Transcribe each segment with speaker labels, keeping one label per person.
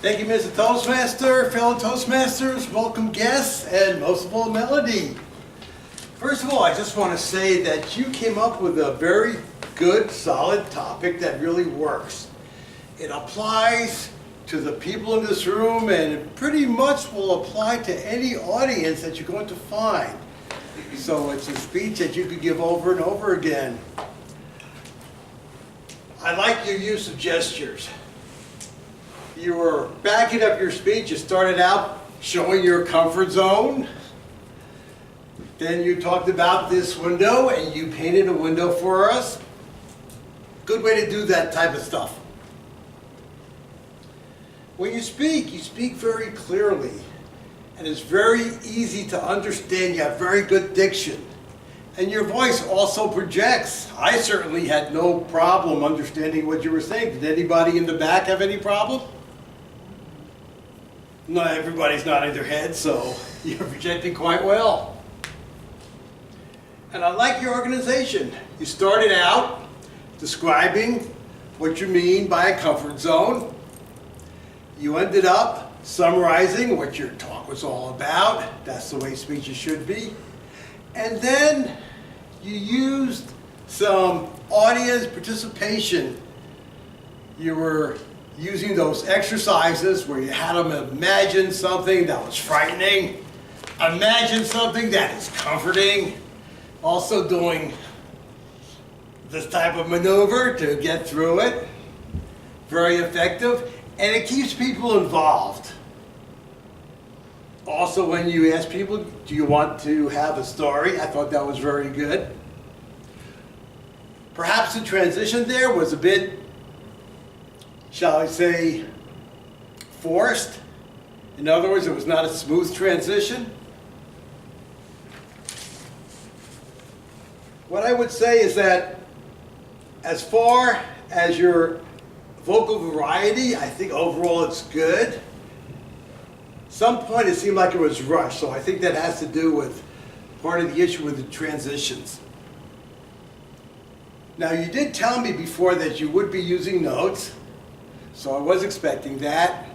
Speaker 1: Thank you, Mr. Toastmaster, fellow Toastmasters, welcome guests, and most of all, Melody. First of all, I just want to say that you came up with a very good, solid topic that really works. It applies to the people in this room, and it pretty much will apply to any audience that you're going to find. So it's a speech that you could give over and over again. I like your use of gestures. You were backing up your speech. You started out showing your comfort zone. Then you talked about this window and you painted a window for us. Good way to do that type of stuff. When you speak very clearly. And it's very easy to understand. You have very good diction. And your voice also projects. I certainly had no problem understanding what you were saying. Did anybody in the back have any problem? No, everybody's nodding their head, so you're projecting quite well. And I like your organization. You started out describing what you mean by a comfort zone. You ended up summarizing what your talk was all about. That's the way speeches should be. And then you used some audience participation. You were using those exercises where you had them imagine something that was frightening, imagine something that is comforting, also doing this type of maneuver to get through it. Very effective, and it keeps people involved. Also, when you ask people, do you want to have a story? I thought that was very good. Perhaps the transition there was a bit, shall I say, forced. In other words, it was not a smooth transition. What I would say is that as far as your vocal variety, I think overall it's good. Some point it seemed like it was rushed, so I think that has to do with part of the issue with the transitions. Now, you did tell me before that you would be using notes, so I was expecting that.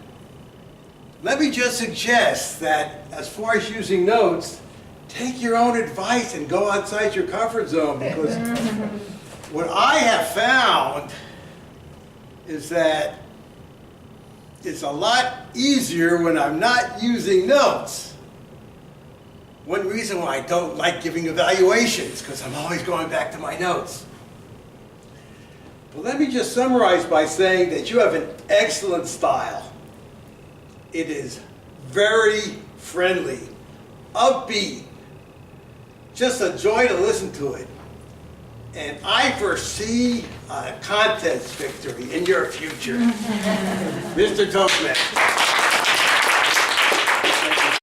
Speaker 1: Let me just suggest that as far as using notes, take your own advice and go outside your comfort zone, because what I have found is that it's a lot easier when I'm not using notes. One reason why I don't like giving evaluations, because I'm always going back to my notes. But let me just summarize by saying that you have an excellent style. It is very friendly, upbeat, just a joy to listen to it. And I foresee a contest victory in your future. Mr. Toastmaster.